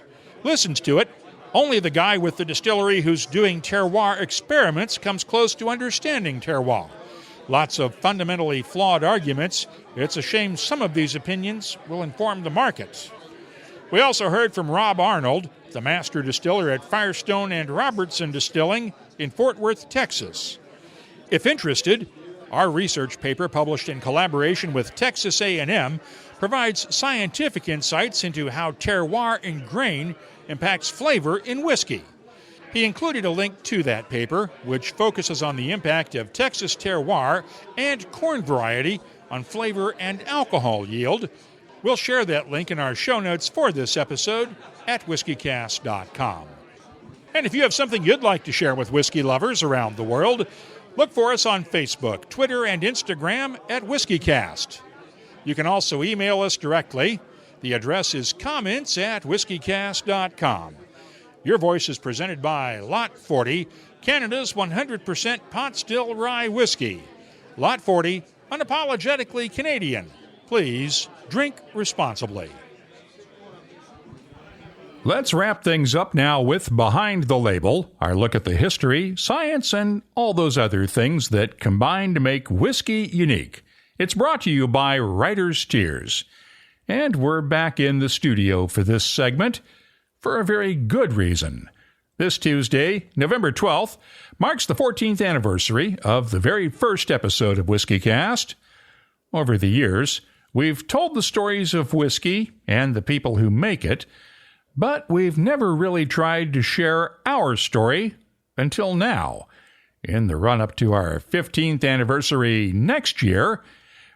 Listens to it. Only the guy with the distillery who's doing terroir experiments comes close to understanding terroir. Lots of fundamentally flawed arguments. It's a shame some of these opinions will inform the market. We also heard from Rob Arnold, the master distiller at Firestone and Robertson Distilling in Fort Worth, Texas. If interested, our research paper, published in collaboration with Texas A&M, provides scientific insights into how terroir in grain impacts flavor in whiskey. He included a link to that paper, which focuses on the impact of Texas terroir and corn variety on flavor and alcohol yield, We'll share that link in our show notes for this episode at whiskycast.com. And if you have something you'd like to share with whiskey lovers around the world, look for us on Facebook, Twitter, and Instagram at WhiskyCast. You can also email us directly. The address is comments@whiskycast.com. Your voice is presented by Lot 40, Canada's 100% pot still rye whiskey. Lot 40, unapologetically Canadian. Please drink responsibly. Let's wrap things up now with Behind the Label, our look at the history, science, and all those other things that combine to make whiskey unique. It's brought to you by Writer's Tears. And we're back in the studio for this segment for a very good reason. This Tuesday, November 12th, marks the 14th anniversary of the very first episode of WhiskyCast. Over the years, we've told the stories of whiskey and the people who make it, but we've never really tried to share our story until now, in the run-up to our 15th anniversary next year,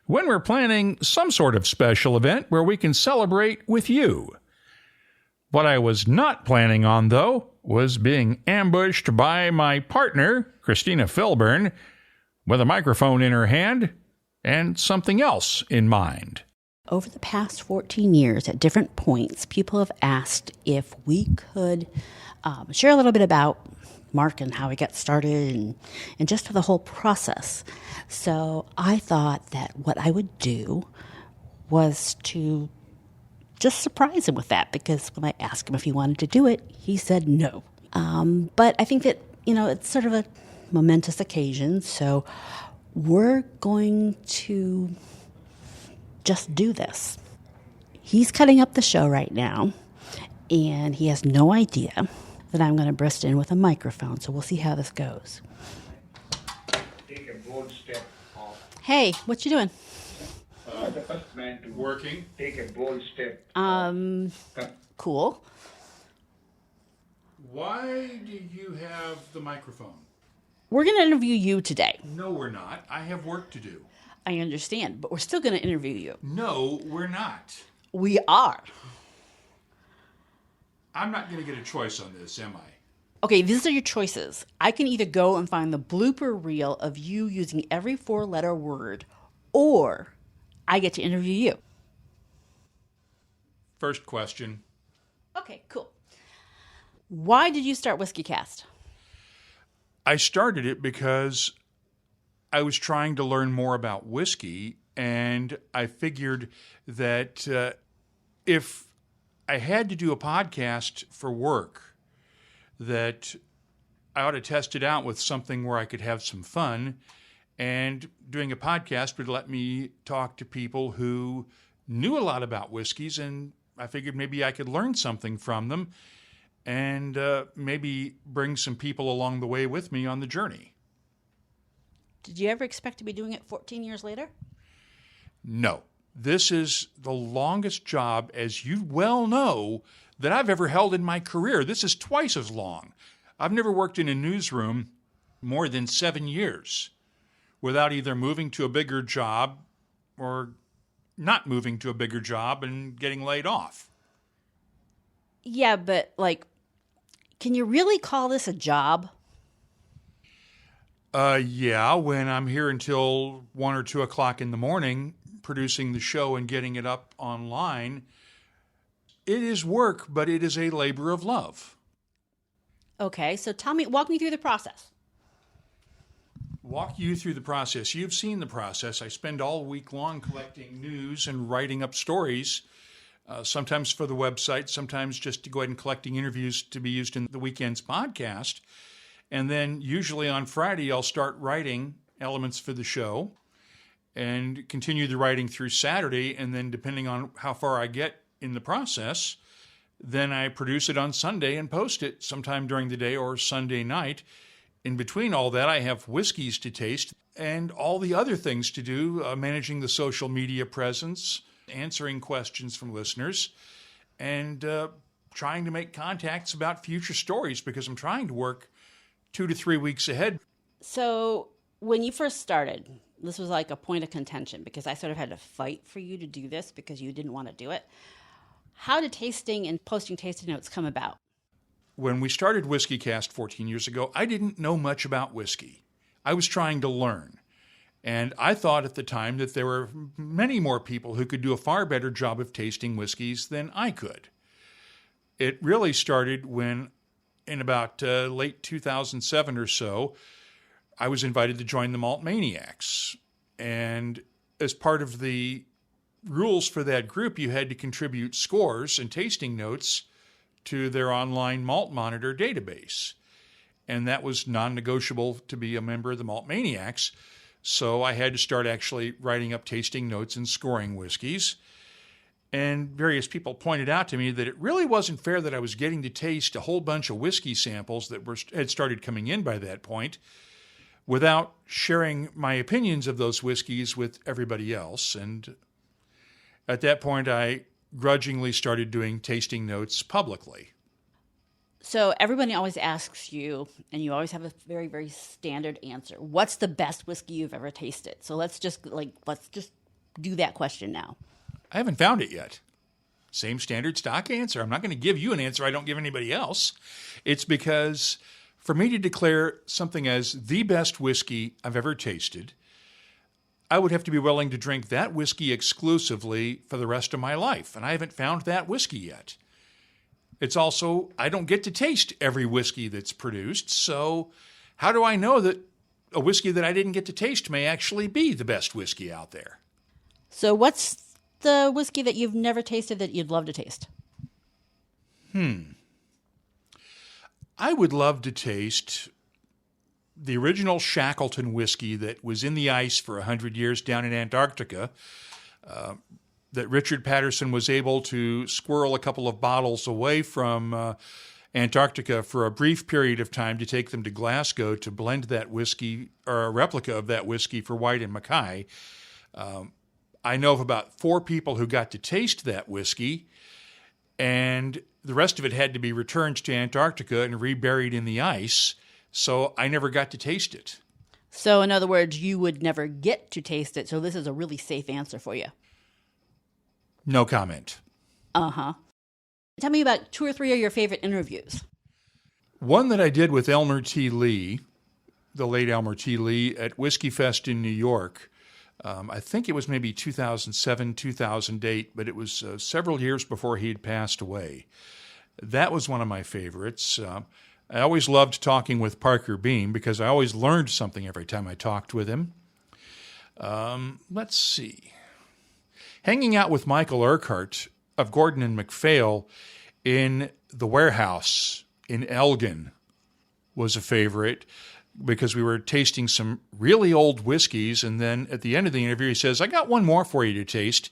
when we're planning some sort of special event where we can celebrate with you. What I was not planning on, though, was being ambushed by my partner, Christina Filburn, with a microphone in her hand and something else in mind. Over the past 14 years, at different points, people have asked if we could share a little bit about Mark and how he got started and just the whole process. So I thought that what I would do was to just surprise him with that, because when I asked him if he wanted to do it, he said no. But I think that, it's sort of a momentous occasion, so we're going to just do this. He's cutting up the show right now, and he has no idea that I'm going to burst in with a microphone, so we'll see how this goes. Take a bold step off. Hey, what you doing? The first man to Working. take a bold step. Cool. Why do you have the microphone? We're going to interview you today. No, we're not. I have work to do. I understand, but we're still going to interview you. No, we're not. We are. I'm not going to get a choice on this, am I? Okay, these are your choices. I can either go and find the blooper reel of you using every 4-letter word, or I get to interview you. First question. Okay, cool. Why did you start WhiskyCast? I started it because I was trying to learn more about whiskey, and I figured that if I had to do a podcast for work, that I ought to test it out with something where I could have some fun, and doing a podcast would let me talk to people who knew a lot about whiskeys, and I figured maybe I could learn something from them and maybe bring some people along the way with me on the journey. Did you ever expect to be doing it 14 years later? No. This is the longest job, as you well know, that I've ever held in my career. This is twice as long. I've never worked in a newsroom more than 7 years without either moving to a bigger job or not moving to a bigger job and getting laid off. Yeah, but, can you really call this a job? Yeah, when I'm here until 1 or 2 o'clock in the morning producing the show and getting it up online, it is work, but it is a labor of love. Okay, so walk me through the process. Walk you through the process. You've seen the process. I spend all week long collecting news and writing up stories, sometimes for the website, sometimes just to go ahead and collecting interviews to be used in the weekend's podcast. And then usually on Friday, I'll start writing elements for the show and continue the writing through Saturday. And then depending on how far I get in the process, then I produce it on Sunday and post it sometime during the day or Sunday night. In between all that, I have whiskeys to taste and all the other things to do, managing the social media presence, answering questions from listeners, and trying to make contacts about future stories because I'm trying to work 2 to 3 weeks ahead. So when you first started, this was like a point of contention because I sort of had to fight for you to do this because you didn't want to do it. How did tasting and posting tasting notes come about? When we started WhiskyCast 14 years ago, I didn't know much about whiskey. I was trying to learn. And I thought at the time that there were many more people who could do a far better job of tasting whiskeys than I could. It really started when, in about late 2007 or so, I was invited to join the Malt Maniacs. And as part of the rules for that group, you had to contribute scores and tasting notes to their online malt monitor database. And that was non-negotiable to be a member of the Malt Maniacs. So I had to start actually writing up tasting notes and scoring whiskeys. And various people pointed out to me that it really wasn't fair that I was getting to taste a whole bunch of whiskey samples that had started coming in by that point without sharing my opinions of those whiskeys with everybody else. And at that point, I grudgingly started doing tasting notes publicly. So everybody always asks you, and you always have a very, very standard answer. What's the best whiskey you've ever tasted? So let's just do that question now. I haven't found it yet. Same standard stock answer. I'm not going to give you an answer I don't give anybody else. It's because for me to declare something as the best whiskey I've ever tasted, I would have to be willing to drink that whiskey exclusively for the rest of my life. And I haven't found that whiskey yet. It's also, I don't get to taste every whiskey that's produced. So how do I know that a whiskey that I didn't get to taste may actually be the best whiskey out there? So what's the whiskey that you've never tasted that you'd love to taste? I would love to taste the original Shackleton whiskey that was in the ice for 100 years down in Antarctica, that Richard Patterson was able to squirrel a couple of bottles away from Antarctica for a brief period of time to take them to Glasgow to blend that whiskey, or a replica of that whiskey, for White and Mackay. I know of about 4 people who got to taste that whiskey, and the rest of it had to be returned to Antarctica and reburied in the ice, so I never got to taste it. So in other words, you would never get to taste it, so this is a really safe answer for you. No comment. Uh-huh. Tell me about 2 or 3 of your favorite interviews. One that I did with Elmer T. Lee, the late Elmer T. Lee, at Whiskey Fest in New York. I think it was maybe 2007, 2008, but it was several years before he had passed away. That was one of my favorites. I always loved talking with Parker Beam because I always learned something every time I talked with him. Let's see. Hanging out with Michael Urquhart of Gordon and MacPhail in the warehouse in Elgin was a favorite because we were tasting some really old whiskeys, and then at the end of the interview he says, "I got one more for you to taste."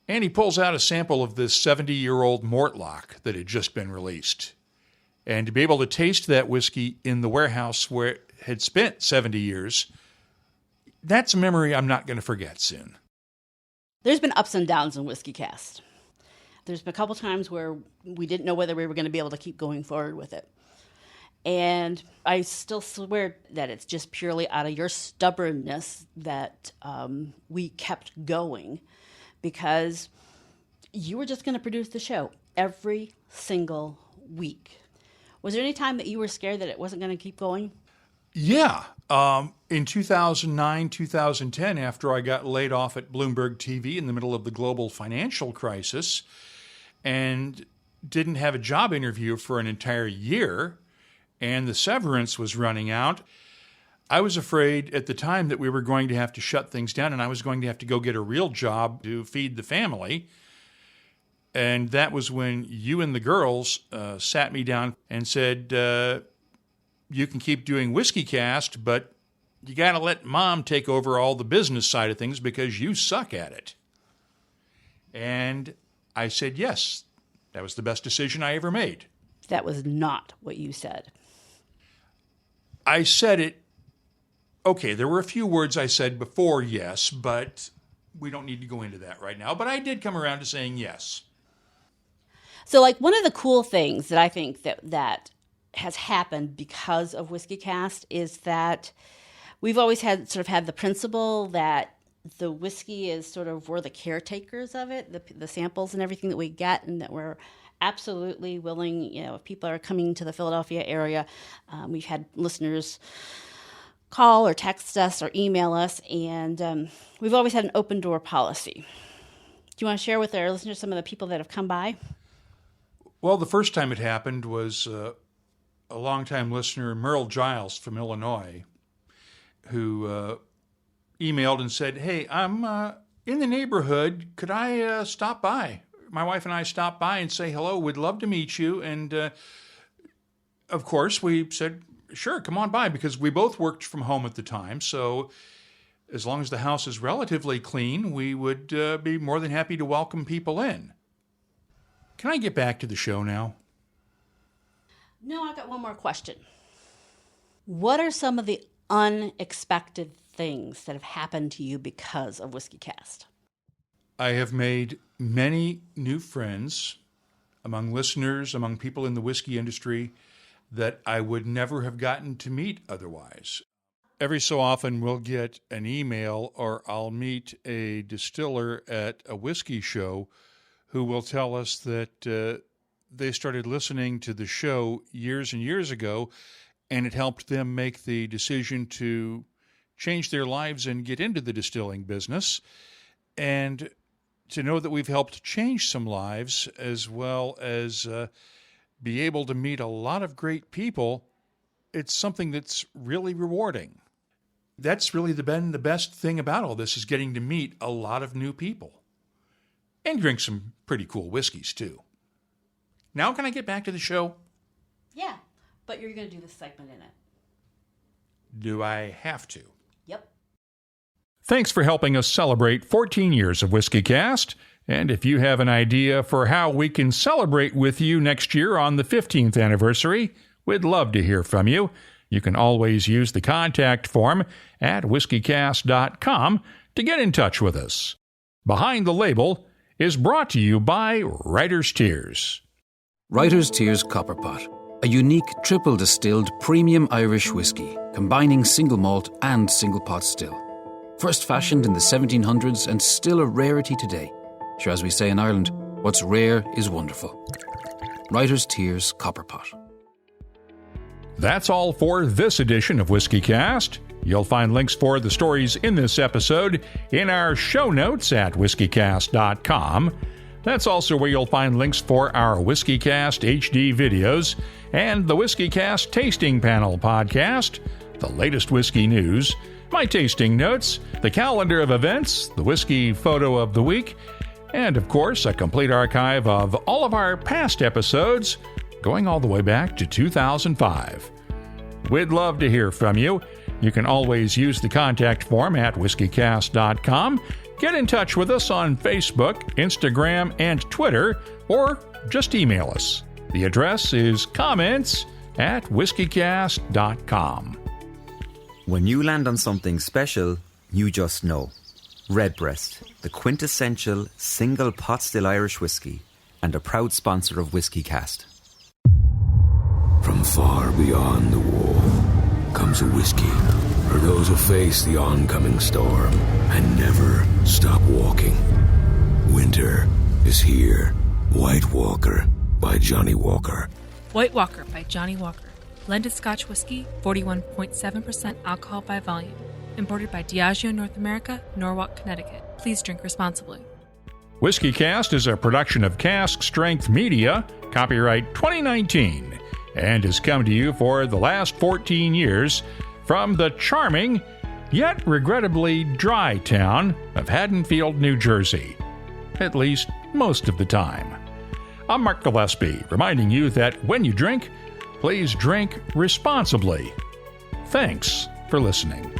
And he pulls out a sample of this 70-year-old Mortlock that had just been released. And to be able to taste that whiskey in the warehouse where it had spent 70 years, that's a memory I'm not going to forget soon. There's been ups and downs in WhiskyCast. There's been a couple times where we didn't know whether we were going to be able to keep going forward with it. And I still swear that it's just purely out of your stubbornness that we kept going, because you were just going to produce the show every single week. Was there any time that you were scared that it wasn't going to keep going? Yeah. In 2009, 2010, after I got laid off at Bloomberg TV in the middle of the global financial crisis and didn't have a job interview for an entire year, and the severance was running out, I was afraid at the time that we were going to have to shut things down and I was going to have to go get a real job to feed the family. And that was when you and the girls sat me down and said, you can keep doing WhiskyCast, but you got to let Mom take over all the business side of things because you suck at it. And I said, yes, that was the best decision I ever made. That was not what you said. I said it. Okay, there were a few words I said before yes, but we don't need to go into that right now. But I did come around to saying yes. So, like, one of the cool things that I think that has happened because of WhiskyCast is that we've always had the principle that the whiskey is we're the caretakers of it, the samples and everything that we get, and that we're absolutely willing, if people are coming to the Philadelphia area, we've had listeners call or text us or email us, and we've always had an open door policy. Do you want to share with our listeners some of the people that have come by? Well, the first time it happened was a longtime listener, Merle Giles from Illinois, who emailed and said, "Hey, I'm in the neighborhood. Could I stop by? My wife and I stopped by and say hello. We'd love to meet you." And of course, we said, "Sure, come on by," because we both worked from home at the time. So as long as the house is relatively clean, we would be more than happy to welcome people in. Can I get back to the show now? No, I've got one more question. What are some of the unexpected things that have happened to you because of WhiskyCast? I have made many new friends among listeners, among people in the whiskey industry that I would never have gotten to meet otherwise. Every so often we'll get an email or I'll meet a distiller at a whiskey show who will tell us that they started listening to the show years and years ago, and it helped them make the decision to change their lives and get into the distilling business. And to know that we've helped change some lives as well as be able to meet a lot of great people, it's something that's really rewarding. That's really been the best thing about all this, is getting to meet a lot of new people. And drink some pretty cool whiskeys, too. Now can I get back to the show? Yeah, but you're going to do this segment in it. Do I have to? Yep. Thanks for helping us celebrate 14 years of WhiskyCast. And if you have an idea for how we can celebrate with you next year on the 15th anniversary, we'd love to hear from you. You can always use the contact form at whiskeycast.com to get in touch with us. Behind the Label is brought to you by Writer's Tears. Writer's Tears Copperpot, a unique triple distilled premium Irish whiskey, combining single malt and single pot still. First fashioned in the 1700s and still a rarity today. Sure, as we say in Ireland, what's rare is wonderful. Writer's Tears Copperpot. That's all for this edition of WhiskyCast. You'll find links for the stories in this episode in our show notes at whiskeycast.com. That's also where you'll find links for our WhiskyCast HD videos and the WhiskyCast Tasting Panel podcast, the latest whiskey news, my tasting notes, the calendar of events, the whiskey photo of the week, and, of course, a complete archive of all of our past episodes, going all the way back to 2005. We'd love to hear from you. You can always use the contact form at whiskeycast.com. Get in touch with us on Facebook, Instagram, and Twitter, or just email us. The address is comments@whiskeycast.com. When you land on something special, you just know. Redbreast, the quintessential single pot still Irish whiskey, and a proud sponsor of WhiskyCast. From far beyond the wall comes a whiskey for those who face the oncoming storm and never stop walking. Winter is here. White Walker by Johnny Walker. White Walker by Johnny Walker. Blended Scotch Whisky, 41.7% alcohol by volume. Imported by Diageo North America, Norwalk, Connecticut. Please drink responsibly. WhiskyCast is a production of Cask Strength Media, copyright 2019, and has come to you for the last 14 years from the charming, yet regrettably dry town of Haddonfield, New Jersey. At least most of the time. I'm Mark Gillespie, reminding you that when you drink, please drink responsibly. Thanks for listening.